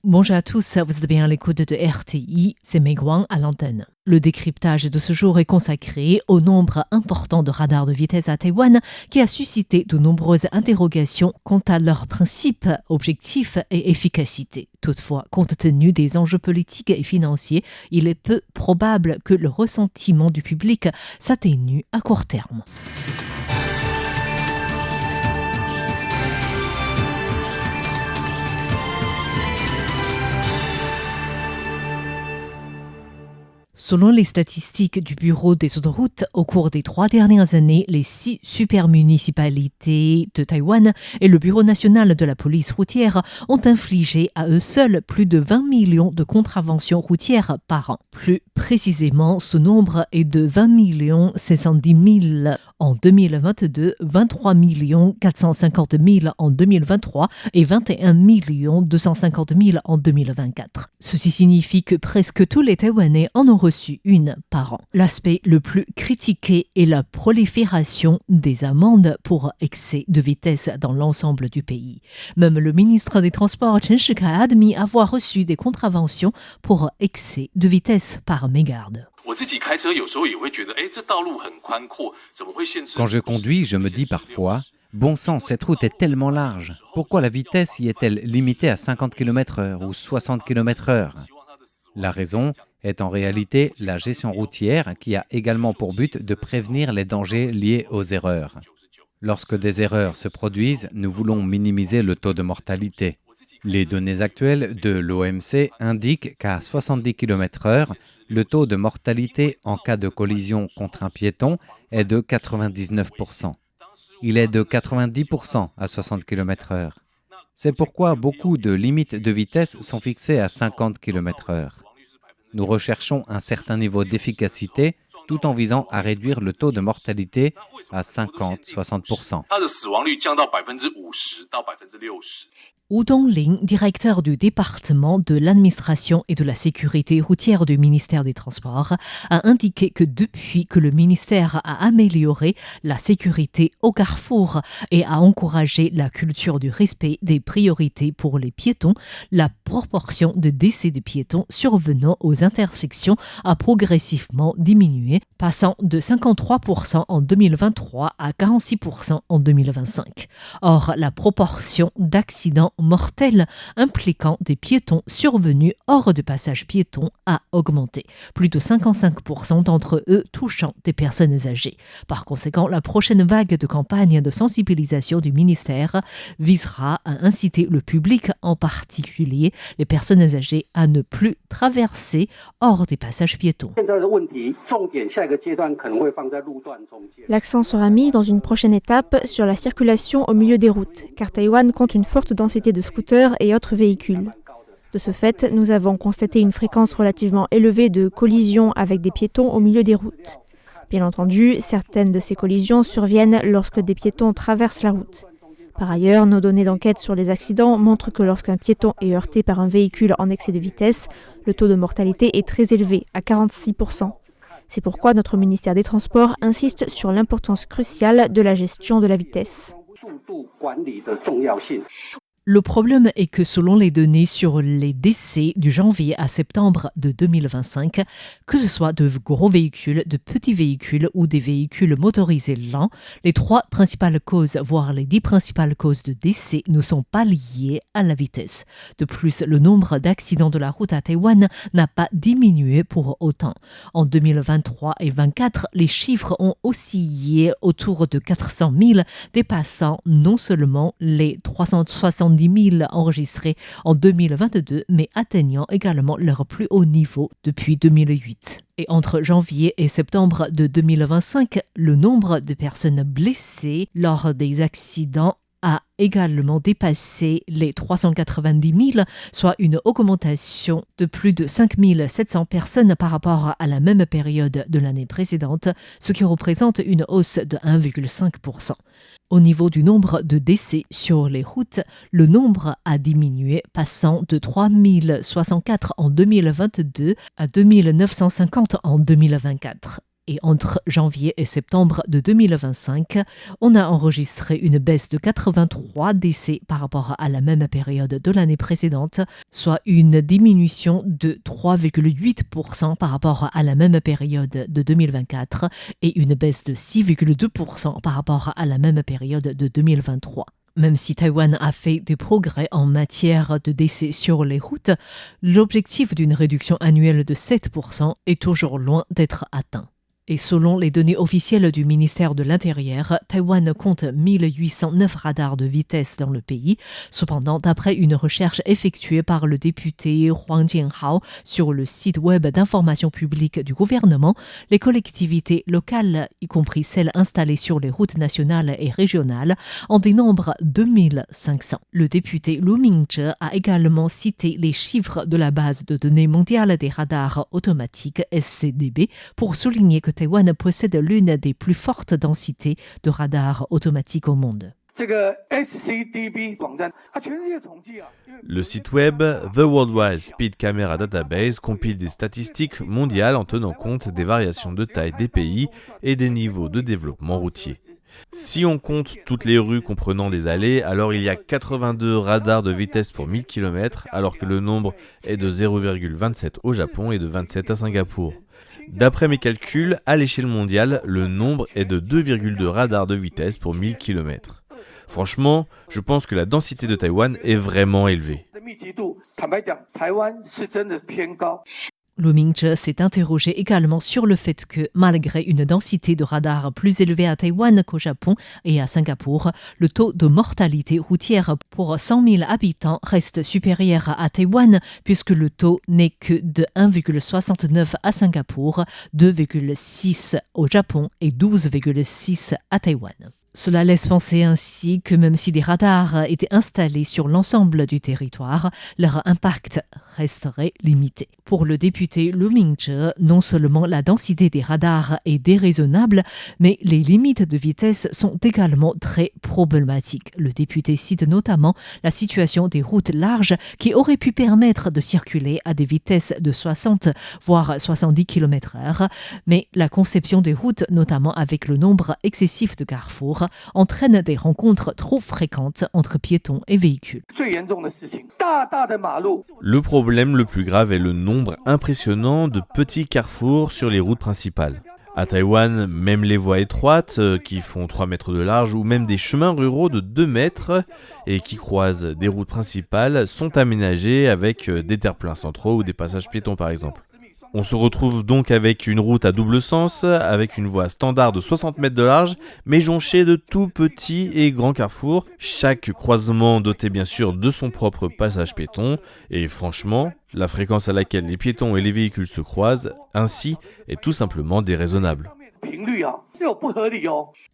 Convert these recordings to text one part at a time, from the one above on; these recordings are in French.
Bonjour à tous, vous êtes bien à l'écoute de RTI, c'est Meguang à l'antenne. Le décryptage de ce jour est consacré au nombre important de radars de vitesse à Taïwan qui a suscité de nombreuses interrogations quant à leurs principes, objectifs et efficacité. Toutefois, compte tenu des enjeux politiques et financiers, il est peu probable que le ressentiment du public s'atténue à court terme. Selon les statistiques du Bureau des autoroutes, au cours des 3 dernières années, les 6 supermunicipalités de Taïwan et le Bureau national de la police routière ont infligé à eux seuls plus de 20 millions de contraventions routières par an. Plus précisément, ce nombre est de 20 610 000 en 2022, 23 450 000 en 2023 et 21 250 000 en 2024. Ceci signifie que presque tous les Taïwanais en ont reçu une par an. L'aspect le plus critiqué est la prolifération des amendes pour excès de vitesse dans l'ensemble du pays. Même le ministre des Transports, Chen Shika, a admis avoir reçu des contraventions pour excès de vitesse par mégarde. Quand je conduis, je me dis parfois, bon sang, cette route est tellement large. Pourquoi la vitesse y est-elle limitée à 50 km/h ou 60 km/h ? La raison est en réalité la gestion routière qui a également pour but de prévenir les dangers liés aux erreurs. Lorsque des erreurs se produisent, nous voulons minimiser le taux de mortalité. Les données actuelles de l'OMC indiquent qu'à 70 km/h, le taux de mortalité en cas de collision contre un piéton est de 99%. Il est de 90% à 60 km/h. C'est pourquoi beaucoup de limites de vitesse sont fixées à 50 km/h. Nous recherchons un certain niveau d'efficacité tout en visant à réduire le taux de mortalité à 50-60%. Wu Dongling, directeur du département de l'administration et de la sécurité routière du ministère des Transports, a indiqué que depuis que le ministère a amélioré la sécurité au carrefour et a encouragé la culture du respect des priorités pour les piétons, la proportion de décès de piétons survenant aux intersections a progressivement diminué, passant de 53% en 2023 à 46% en 2025. Or, la proportion d'accidents mortels impliquant des piétons survenus hors de passage piéton a augmenté. Plus de 55% d'entre eux touchant des personnes âgées. Par conséquent, la prochaine vague de campagne de sensibilisation du ministère visera à inciter le public, en particulier les personnes âgées, à ne plus traverser hors des passages piétons. L'accent sera mis dans une prochaine étape sur la circulation au milieu des routes, car Taïwan compte une forte densité de scooters et autres véhicules. De ce fait, nous avons constaté une fréquence relativement élevée de collisions avec des piétons au milieu des routes. Bien entendu, certaines de ces collisions surviennent lorsque des piétons traversent la route. Par ailleurs, nos données d'enquête sur les accidents montrent que lorsqu'un piéton est heurté par un véhicule en excès de vitesse, le taux de mortalité est très élevé, à 46%. C'est pourquoi notre ministère des Transports insiste sur l'importance cruciale de la gestion de la vitesse. Le problème est que selon les données sur les décès du janvier à septembre de 2025, que ce soit de gros véhicules, de petits véhicules ou des véhicules motorisés lents, les 3 principales causes, voire les 10 principales causes de décès ne sont pas liées à la vitesse. De plus, le nombre d'accidents de la route à Taïwan n'a pas diminué pour autant. En 2023 et 2024, les chiffres ont oscillé autour de 400 000, dépassant non seulement les 370 000 enregistrés en 2022, mais atteignant également leur plus haut niveau depuis 2008. Et entre janvier et septembre de 2025, le nombre de personnes blessées lors des accidents a également dépassé les 390 000, soit une augmentation de plus de 5 700 personnes par rapport à la même période de l'année précédente, ce qui représente une hausse de 1,5%. Au niveau du nombre de décès sur les routes, le nombre a diminué, passant de 3 064 en 2022 à 2 950 en 2024. Et entre janvier et septembre de 2025, on a enregistré une baisse de 83 décès par rapport à la même période de l'année précédente, soit une diminution de 3,8% par rapport à la même période de 2024 et une baisse de 6,2% par rapport à la même période de 2023. Même si Taïwan a fait des progrès en matière de décès sur les routes, l'objectif d'une réduction annuelle de 7% est toujours loin d'être atteint. Et selon les données officielles du ministère de l'Intérieur, Taïwan compte 1809 radars de vitesse dans le pays. Cependant, d'après une recherche effectuée par le député Huang Jianhao sur le site web d'information publique du gouvernement, les collectivités locales, y compris celles installées sur les routes nationales et régionales, en dénombrent 2500. Le député Lu Mingzhe a également cité les chiffres de la base de données mondiale des radars automatiques SCDB pour souligner que Taïwan possède l'une des plus fortes densités de radars automatiques au monde. Le site web The Worldwide Speed Camera Database compile des statistiques mondiales en tenant compte des variations de taille des pays et des niveaux de développement routier. Si on compte toutes les rues comprenant des allées, alors il y a 82 radars de vitesse pour 1000 km, alors que le nombre est de 0,27 au Japon et de 27 à Singapour. D'après mes calculs, à l'échelle mondiale, le nombre est de 2,2 radars de vitesse pour 1000 km. Franchement, je pense que la densité de Taïwan est vraiment élevée. Lu Mingzhe s'est interrogé également sur le fait que, malgré une densité de radars plus élevée à Taïwan qu'au Japon et à Singapour, le taux de mortalité routière pour 100 000 habitants reste supérieur à Taïwan, puisque le taux n'est que de 1,69 à Singapour, 2,6 au Japon et 12,6 à Taïwan. Cela laisse penser ainsi que même si des radars étaient installés sur l'ensemble du territoire, leur impact resterait limité. Pour le député Lu Mingzhe, non seulement la densité des radars est déraisonnable, mais les limites de vitesse sont également très problématiques. Le député cite notamment la situation des routes larges qui auraient pu permettre de circuler à des vitesses de 60 voire 70 km/h, mais la conception des routes, notamment avec le nombre excessif de carrefours, entraîne des rencontres trop fréquentes entre piétons et véhicules. Le problème le plus grave est le nombre impressionnant de petits carrefours sur les routes principales. À Taïwan, même les voies étroites qui font 3 mètres de large ou même des chemins ruraux de 2 mètres et qui croisent des routes principales sont aménagés avec des terre-pleins centraux ou des passages piétons par exemple. On se retrouve donc avec une route à double sens, avec une voie standard de 60 mètres de large, mais jonchée de tout petits et grands carrefours, chaque croisement doté bien sûr de son propre passage piéton, et franchement, la fréquence à laquelle les piétons et les véhicules se croisent, ainsi, est tout simplement déraisonnable.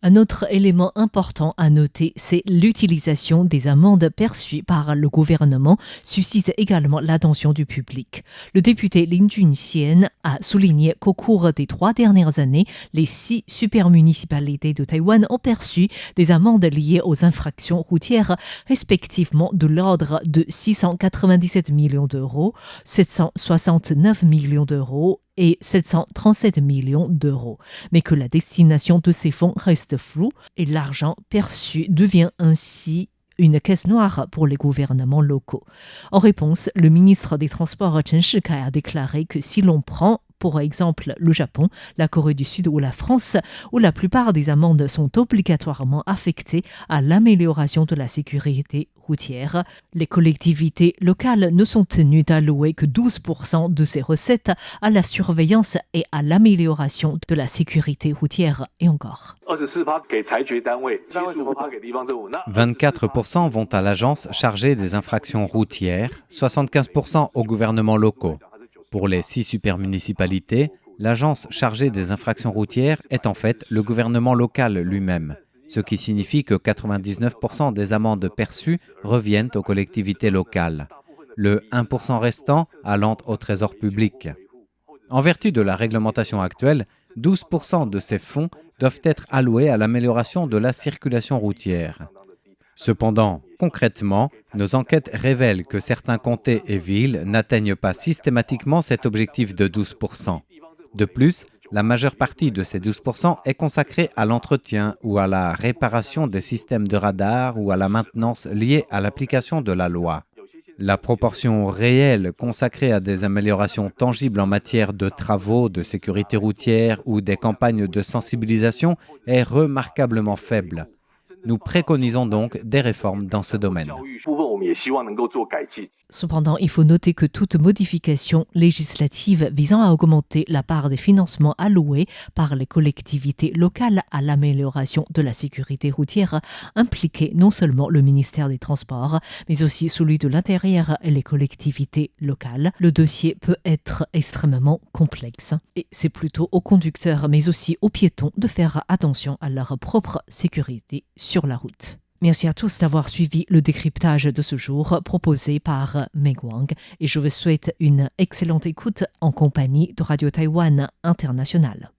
Un autre élément important à noter, c'est l'utilisation des amendes perçues par le gouvernement suscite également l'attention du public. Le député Lin Junxian a souligné qu'au cours des 3 dernières années, les 6 supermunicipalités de Taïwan ont perçu des amendes liées aux infractions routières, respectivement de l'ordre de 697 millions d'euros, 769 millions d'euros et 737 millions d'euros, mais que la destination de ces fonds reste floue et l'argent perçu devient ainsi une caisse noire pour les gouvernements locaux. En réponse, le ministre des Transports Chen Shikai a déclaré que si l'on prend pour exemple le Japon, la Corée du Sud ou la France, où la plupart des amendes sont obligatoirement affectées à l'amélioration de la sécurité routière, les collectivités locales ne sont tenues d'allouer que 12% de ces recettes à la surveillance et à l'amélioration de la sécurité routière et encore. 24% vont à l'agence chargée des infractions routières, 75% aux gouvernements locaux. Pour les 6 supermunicipalités, l'agence chargée des infractions routières est en fait le gouvernement local lui-même, ce qui signifie que 99% des amendes perçues reviennent aux collectivités locales, le 1% restant allant au trésor public. En vertu de la réglementation actuelle, 12% de ces fonds doivent être alloués à l'amélioration de la circulation routière. Cependant, concrètement, nos enquêtes révèlent que certains comtés et villes n'atteignent pas systématiquement cet objectif de 12%. De plus, La majeure partie de ces 12% est consacrée à l'entretien ou à la réparation des systèmes de radar ou à la maintenance liée à l'application de la loi. La proportion réelle consacrée à des améliorations tangibles en matière de travaux, de sécurité routière ou des campagnes de sensibilisation est remarquablement faible. Nous préconisons donc des réformes dans ce domaine. Cependant, il faut noter que toute modification législative visant à augmenter la part des financements alloués par les collectivités locales à l'amélioration de la sécurité routière impliquait non seulement le ministère des Transports, mais aussi celui de l'Intérieur et les collectivités locales. Le dossier peut être extrêmement complexe et c'est plutôt aux conducteurs, mais aussi aux piétons de faire attention à leur propre sécurité sur la route. Merci à tous d'avoir suivi le décryptage de ce jour proposé par Meg Wang et je vous souhaite une excellente écoute en compagnie de Radio Taïwan International.